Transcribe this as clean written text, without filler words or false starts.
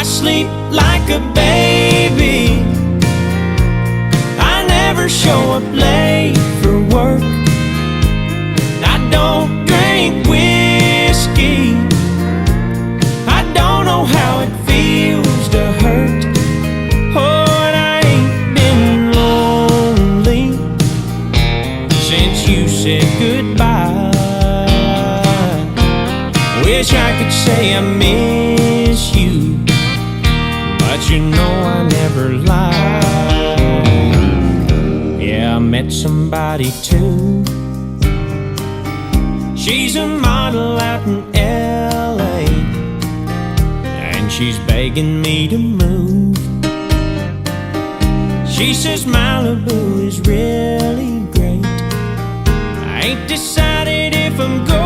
I sleep like a baby, I never show up late for work. I don't drink whiskey, I don't know how it feels to hurt. Oh, and I ain't been lonely since you said goodbye. Wish I could say I miss you, but you know I never lie. Yeah, I met somebody too. She's a model out in LA, and she's begging me to move. She says Malibu is really great. I ain't decided if I'm going